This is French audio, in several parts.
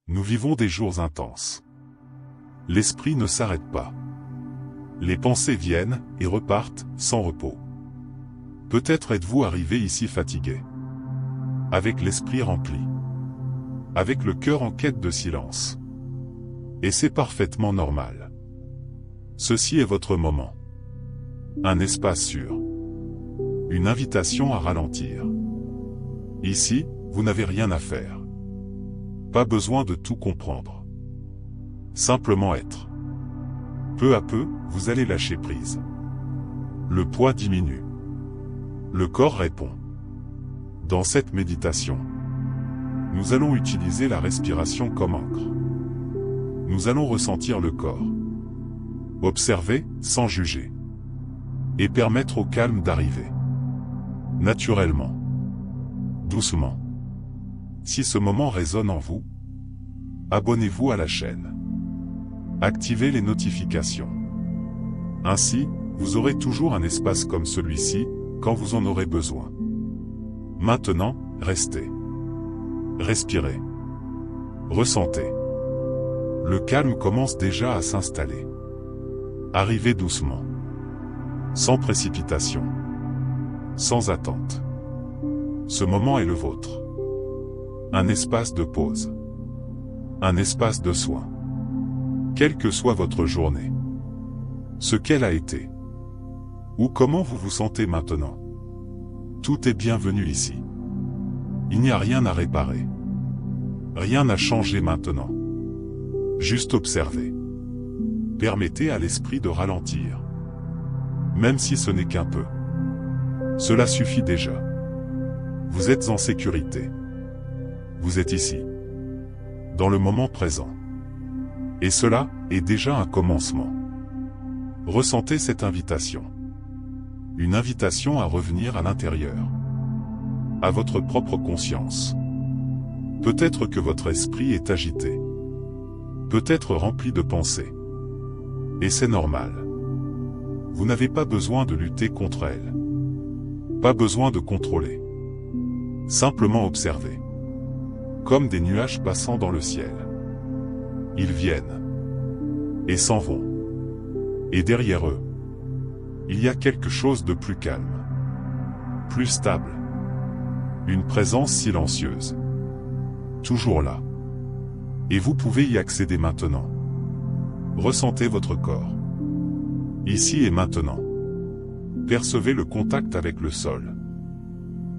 Nous vivons des jours intenses. L'esprit ne s'arrête pas. Les pensées viennent et repartent sans repos. Peut-être êtes-vous arrivé ici fatigué, avec l'esprit rempli, avec le cœur en quête de silence. Et c'est parfaitement normal. Ceci est votre moment. Un espace sûr. Une invitation à ralentir. Ici, vous n'avez rien à faire. Pas besoin de tout comprendre. Simplement être. Peu à peu, vous allez lâcher prise. Le poids diminue. Le corps répond. Dans cette méditation, nous allons utiliser la respiration comme encre. Nous allons ressentir le corps. Observer, sans juger. Et permettre au calme d'arriver. Naturellement. Doucement. Si ce moment résonne en vous, abonnez-vous à la chaîne. Activez les notifications. Ainsi, vous aurez toujours un espace comme celui-ci, quand vous en aurez besoin. Maintenant, restez. Respirez. Ressentez. Le calme commence déjà à s'installer. Arrivez doucement. Sans précipitation. Sans attente. Ce moment est le vôtre. Un espace de pause. Un espace de soin. Quelle que soit votre journée. Ce qu'elle a été. Ou comment vous vous sentez maintenant. Tout est bienvenu ici. Il n'y a rien à réparer. Rien à changer maintenant. Juste observer. Permettez à l'esprit de ralentir. Même si ce n'est qu'un peu. Cela suffit déjà. Vous êtes en sécurité. Vous êtes ici. Dans le moment présent. Et cela est déjà un commencement. Ressentez cette invitation. Une invitation à revenir à l'intérieur. À votre propre conscience. Peut-être que votre esprit est agité. Peut-être rempli de pensées. Et c'est normal. Vous n'avez pas besoin de lutter contre elle. Pas besoin de contrôler. Simplement observer. Comme des nuages passant dans le ciel. Ils viennent. Et s'en vont. Et derrière eux, il y a quelque chose de plus calme. Plus stable. Une présence silencieuse. Toujours là. Et vous pouvez y accéder maintenant. Ressentez votre corps. Ici et maintenant. Percevez le contact avec le sol.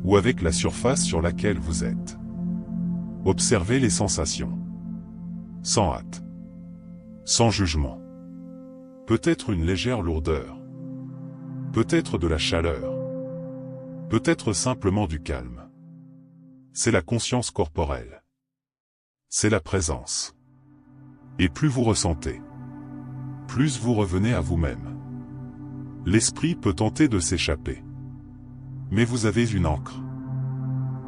Ou avec la surface sur laquelle vous êtes. Observez les sensations. Sans hâte. Sans jugement. Peut-être une légère lourdeur. Peut-être de la chaleur. Peut-être simplement du calme. C'est la conscience corporelle. C'est la présence. Et plus vous ressentez, plus vous revenez à vous-même. L'esprit peut tenter de s'échapper. Mais vous avez une ancre.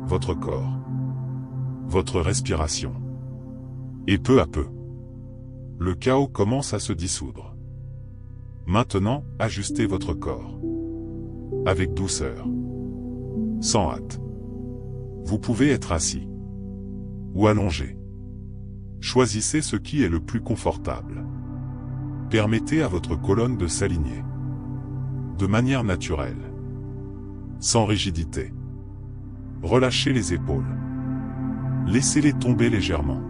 Votre corps. Votre respiration. Et peu à peu, le chaos commence à se dissoudre. Maintenant, ajustez votre corps. Avec douceur. Sans hâte. Vous pouvez être assis. Ou allongé. Choisissez ce qui est le plus confortable. Permettez à votre colonne de s'aligner. De manière naturelle. Sans rigidité. Relâchez les épaules. Laissez-les tomber légèrement.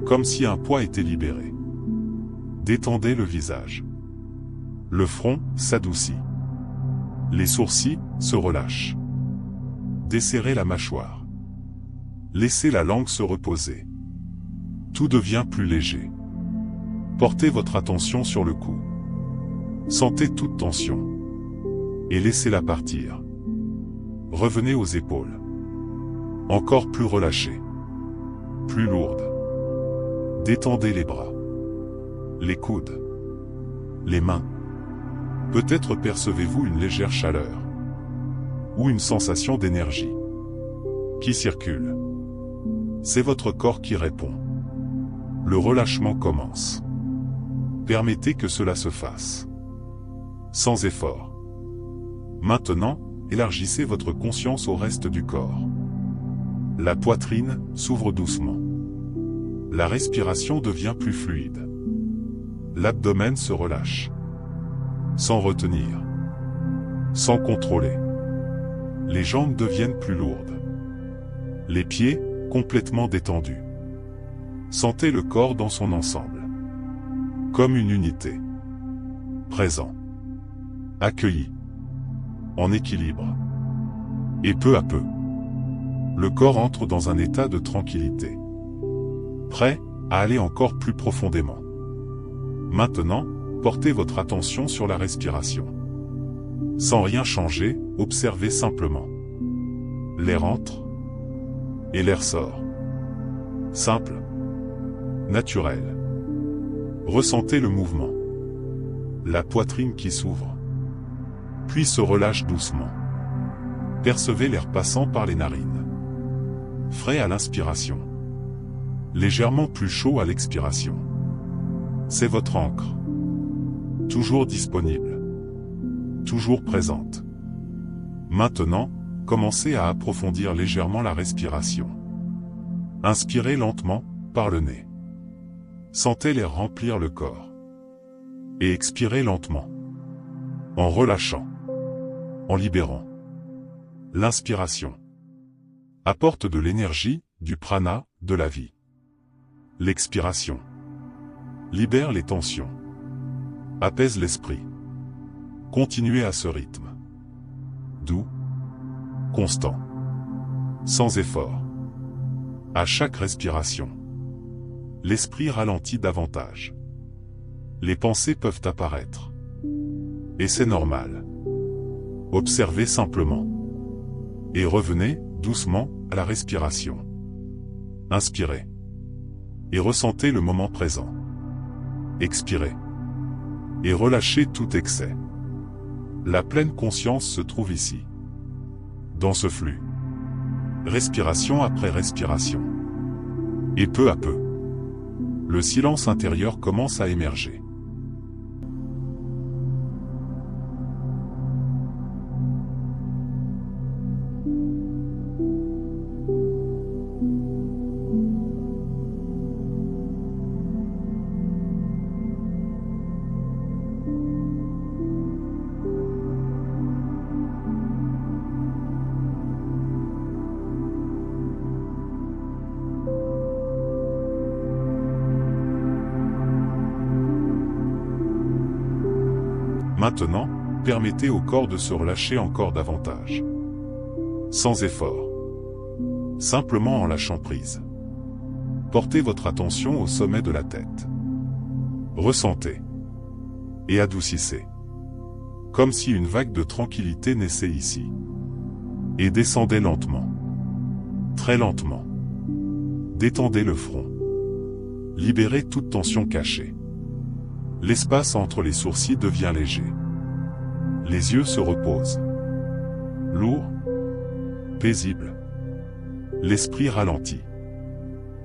Comme si un poids était libéré. Détendez le visage. Le front s'adoucit. Les sourcils se relâchent. Desserrez la mâchoire. Laissez la langue se reposer. Tout devient plus léger. Portez votre attention sur le cou. Sentez toute tension. Et laissez-la partir. Revenez aux épaules. Encore plus relâchées. Plus lourdes. Détendez les bras. Les coudes. Les mains. Peut-être percevez-vous une légère chaleur. Ou une sensation d'énergie. Qui circule. C'est votre corps qui répond. Le relâchement commence. Permettez que cela se fasse. Sans effort. Maintenant, élargissez votre conscience au reste du corps. La poitrine s'ouvre doucement. La respiration devient plus fluide. L'abdomen se relâche. Sans retenir. Sans contrôler. Les jambes deviennent plus lourdes. Les pieds, complètement détendus. Sentez le corps dans son ensemble. Comme une unité. Présent. Accueilli. En équilibre. Et peu à peu, le corps entre dans un état de tranquillité. Prêt à aller encore plus profondément. Maintenant, portez votre attention sur la respiration. Sans rien changer, observez simplement. L'air entre et l'air sort. Simple. Naturel. Ressentez le mouvement. La poitrine qui s'ouvre. Puis se relâche doucement. Percevez l'air passant par les narines. Frais à l'inspiration. Légèrement plus chaud à l'expiration. C'est votre ancre. Toujours disponible. Toujours présente. Maintenant, commencez à approfondir légèrement la respiration. Inspirez lentement, par le nez. Sentez l'air remplir le corps. Et expirez lentement. En relâchant. En libérant. L'inspiration apporte de l'énergie, du prana, de la vie. L'expiration libère les tensions. Apaise l'esprit. Continuez à ce rythme. Doux. Constant. Sans effort. À chaque respiration, l'esprit ralentit davantage. Les pensées peuvent apparaître. Et c'est normal. Observez simplement. Et revenez, doucement, à la respiration. Inspirez. Et ressentez le moment présent. Expirez. Et relâchez tout excès. La pleine conscience se trouve ici. Dans ce flux. Respiration après respiration. Et peu à peu, le silence intérieur commence à émerger. Maintenant, permettez au corps de se relâcher encore davantage. Sans effort. Simplement en lâchant prise. Portez votre attention au sommet de la tête. Ressentez. Et adoucissez. Comme si une vague de tranquillité naissait ici. Et descendez lentement. Très lentement. Détendez le front. Libérez toute tension cachée. L'espace entre les sourcils devient léger. Les yeux se reposent. Lourd. Paisible. L'esprit ralentit.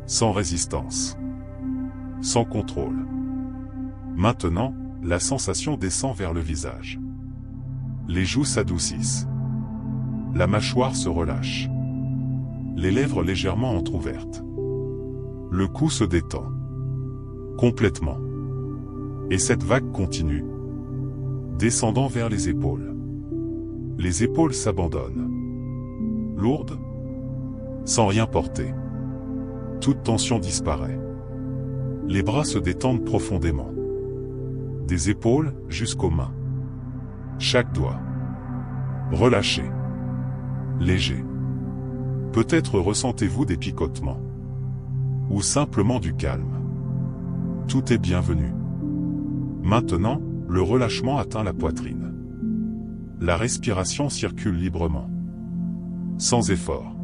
Sans résistance. Sans contrôle. Maintenant, la sensation descend vers le visage. Les joues s'adoucissent. La mâchoire se relâche. Les lèvres légèrement entr'ouvertes. Le cou se détend. Complètement. Et cette vague continue, descendant vers les épaules. Les épaules s'abandonnent. Lourdes, sans rien porter. Toute tension disparaît. Les bras se détendent profondément. Des épaules jusqu'aux mains. Chaque doigt. Relâché. Léger. Peut-être ressentez-vous des picotements. Ou simplement du calme. Tout est bienvenu. Maintenant, le relâchement atteint la poitrine. La respiration circule librement. Sans effort.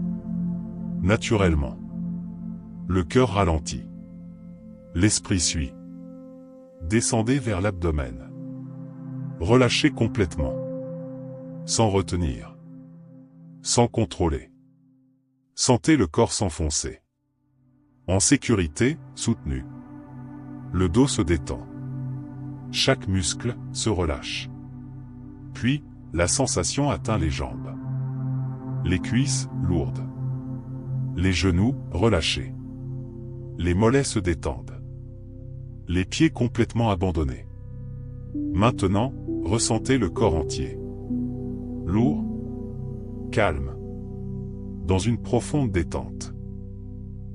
Naturellement. Le cœur ralentit. L'esprit suit. Descendez vers l'abdomen. Relâchez complètement. Sans retenir. Sans contrôler. Sentez le corps s'enfoncer. En sécurité, soutenu. Le dos se détend. Chaque muscle se relâche. Puis, la sensation atteint les jambes. Les cuisses, lourdes. Les genoux, relâchés. Les mollets se détendent. Les pieds complètement abandonnés. Maintenant, ressentez le corps entier. Lourd, calme, dans une profonde détente.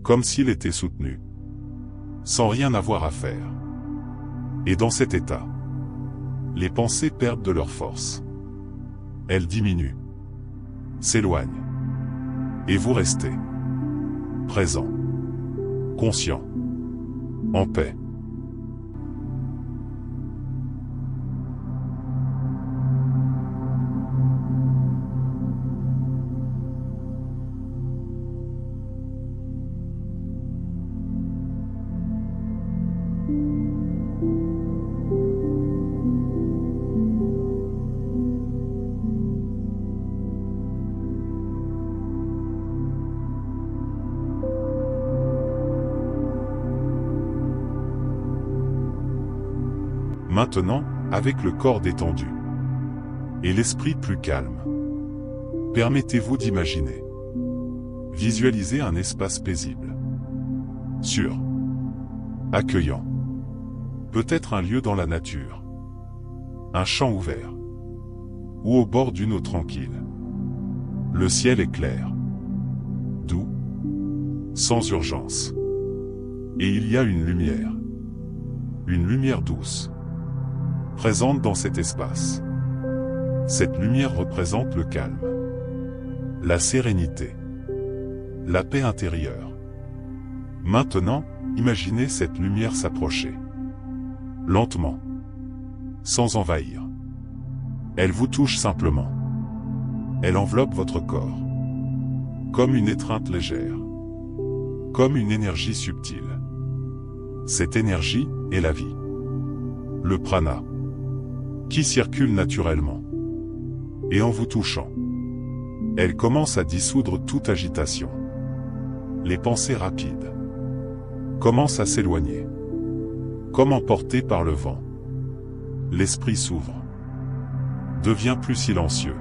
Comme s'il était soutenu, sans rien avoir à faire. Et dans cet état, les pensées perdent de leur force. Elles diminuent, s'éloignent. Et vous restez présent, conscient, en paix. Maintenant, avec le corps détendu et l'esprit plus calme, permettez-vous d'imaginer, visualiser un espace paisible, sûr, accueillant, peut-être un lieu dans la nature, un champ ouvert, ou au bord d'une eau tranquille. Le ciel est clair, doux, sans urgence, et il y a une lumière douce, présente dans cet espace. Cette lumière représente le calme, la sérénité, la paix intérieure. Maintenant, imaginez cette lumière s'approcher. Lentement, sans envahir. Elle vous touche simplement. Elle enveloppe votre corps. Comme une étreinte légère. Comme une énergie subtile. Cette énergie est la vie. Le prana, qui circule naturellement. Et en vous touchant, elle commence à dissoudre toute agitation. Les pensées rapides commencent à s'éloigner. Comme emportées par le vent. L'esprit s'ouvre. Devient plus silencieux.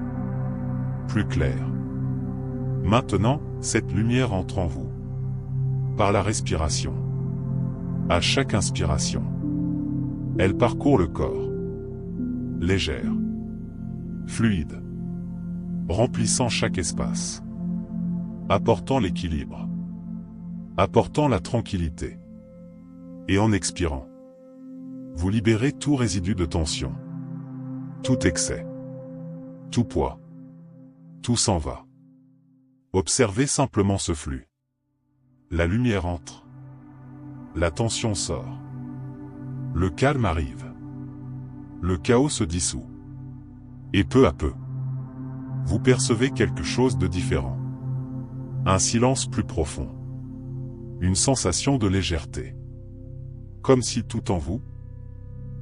Plus clair. Maintenant, cette lumière entre en vous. Par la respiration. À chaque inspiration. Elle parcourt le corps. Légère, fluide, remplissant chaque espace, apportant l'équilibre, apportant la tranquillité. Et en expirant, vous libérez tout résidu de tension, tout excès, tout poids, tout s'en va. Observez simplement ce flux. La lumière entre, la tension sort, le calme arrive. Le chaos se dissout. Et peu à peu, vous percevez quelque chose de différent. Un silence plus profond. Une sensation de légèreté. Comme si tout en vous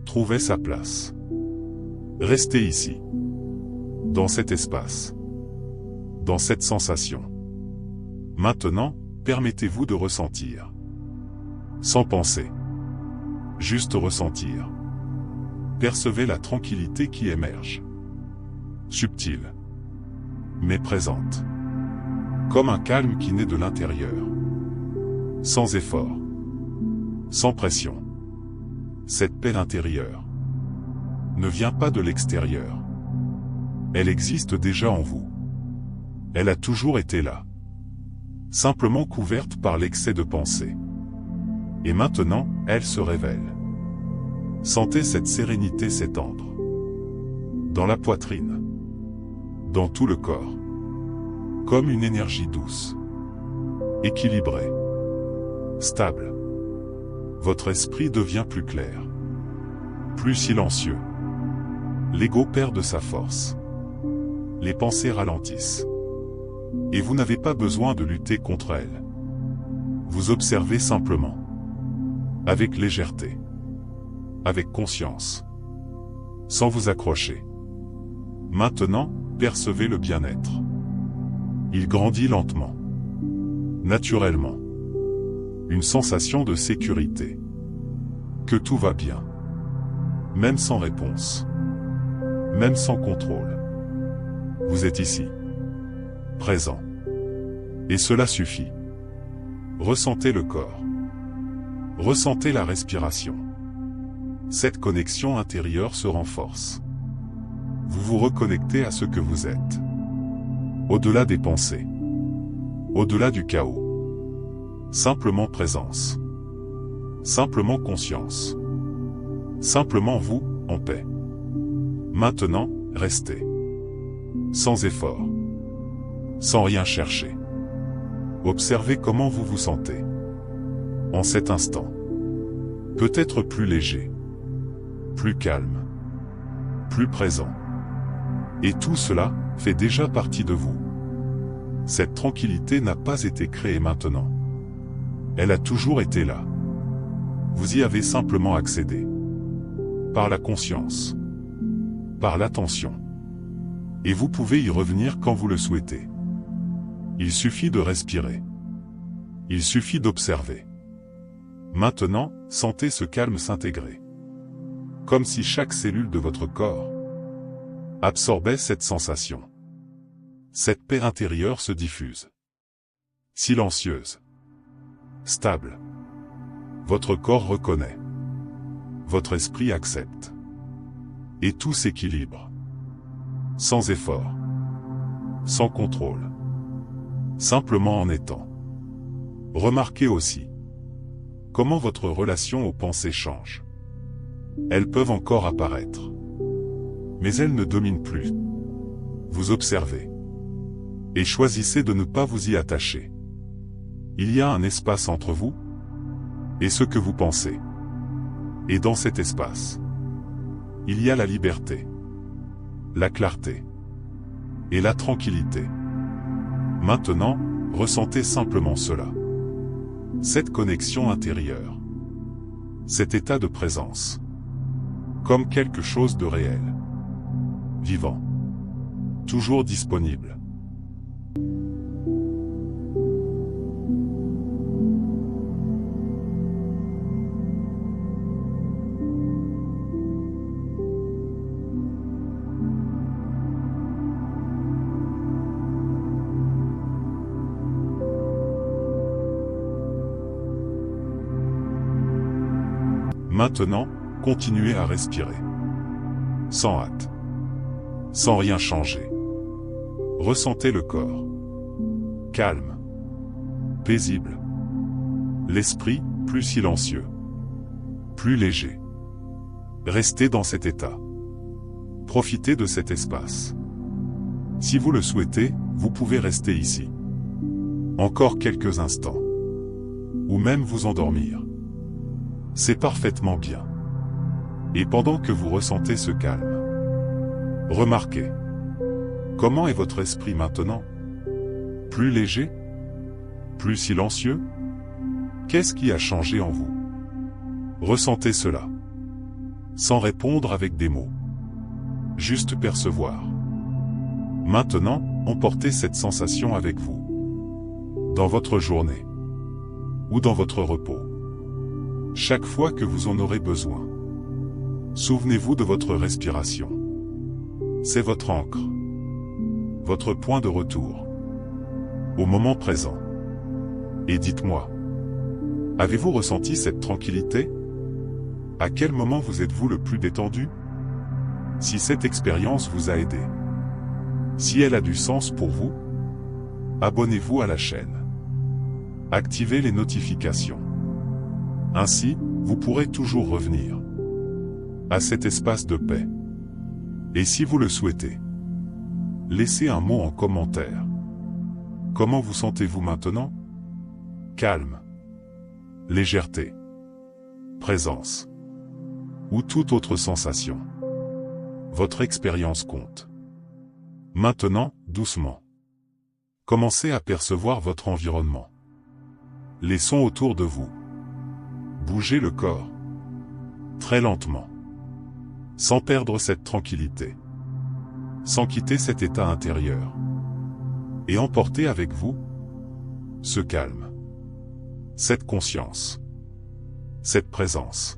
trouvait sa place. Restez ici. Dans cet espace. Dans cette sensation. Maintenant, permettez-vous de ressentir. Sans penser. Juste ressentir. Percevez la tranquillité qui émerge. Subtile. Mais présente. Comme un calme qui naît de l'intérieur. Sans effort. Sans pression. Cette paix intérieure ne vient pas de l'extérieur. Elle existe déjà en vous. Elle a toujours été là. Simplement couverte par l'excès de pensée. Et maintenant, elle se révèle. Sentez cette sérénité s'étendre. Dans la poitrine. Dans tout le corps. Comme une énergie douce. Équilibrée. Stable. Votre esprit devient plus clair. Plus silencieux. L'ego perd de sa force. Les pensées ralentissent. Et vous n'avez pas besoin de lutter contre elles. Vous observez simplement. Avec légèreté. Avec conscience. Sans vous accrocher. Maintenant, percevez le bien-être. Il grandit lentement. Naturellement. Une sensation de sécurité. Que tout va bien. Même sans réponse. Même sans contrôle. Vous êtes ici. Présent. Et cela suffit. Ressentez le corps. Ressentez la respiration. Cette connexion intérieure se renforce. Vous vous reconnectez à ce que vous êtes. Au-delà des pensées. Au-delà du chaos. Simplement présence. Simplement conscience. Simplement vous, en paix. Maintenant, restez. Sans effort. Sans rien chercher. Observez comment vous vous sentez. En cet instant. Peut-être plus léger. Plus calme. Plus présent. Et tout cela fait déjà partie de vous. Cette tranquillité n'a pas été créée maintenant. Elle a toujours été là. Vous y avez simplement accédé. Par la conscience. Par l'attention. Et vous pouvez y revenir quand vous le souhaitez. Il suffit de respirer. Il suffit d'observer. Maintenant, sentez ce calme s'intégrer. Comme si chaque cellule de votre corps absorbait cette sensation. Cette paix intérieure se diffuse. Silencieuse. Stable. Votre corps reconnaît. Votre esprit accepte. Et tout s'équilibre. Sans effort. Sans contrôle. Simplement en étant. Remarquez aussi comment votre relation aux pensées change. Elles peuvent encore apparaître. Mais elles ne dominent plus. Vous observez. Et choisissez de ne pas vous y attacher. Il y a un espace entre vous et ce que vous pensez. Et dans cet espace, il y a la liberté, la clarté et la tranquillité. Maintenant, ressentez simplement cela. Cette connexion intérieure. Cet état de présence. Comme quelque chose de réel. Vivant. Toujours disponible. Maintenant, continuez à respirer. Sans hâte. Sans rien changer. Ressentez le corps. Calme. Paisible. L'esprit, plus silencieux. Plus léger. Restez dans cet état. Profitez de cet espace. Si vous le souhaitez, vous pouvez rester ici. Encore quelques instants. Ou même vous endormir. C'est parfaitement bien. Et pendant que vous ressentez ce calme, remarquez. Comment est votre esprit maintenant? Plus léger? Plus silencieux? Qu'est-ce qui a changé en vous? Ressentez cela. Sans répondre avec des mots. Juste percevoir. Maintenant, emportez cette sensation avec vous. Dans votre journée. Ou dans votre repos. Chaque fois que vous en aurez besoin. Souvenez-vous de votre respiration. C'est votre ancre. Votre point de retour. Au moment présent. Et dites-moi. Avez-vous ressenti cette tranquillité? À quel moment vous êtes-vous le plus détendu? Si cette expérience vous a aidé. Si elle a du sens pour vous, abonnez-vous à la chaîne. Activez les notifications. Ainsi, vous pourrez toujours revenir à cet espace de paix. Et si vous le souhaitez, laissez un mot en commentaire. Comment vous sentez-vous maintenant? Calme, légèreté, présence, ou toute autre sensation. Votre expérience compte. Maintenant, doucement, commencez à percevoir votre environnement. Les sons autour de vous. Bougez le corps. Très lentement. Sans perdre cette tranquillité. Sans quitter cet état intérieur. Et emportez avec vous ce calme. Cette conscience. Cette présence.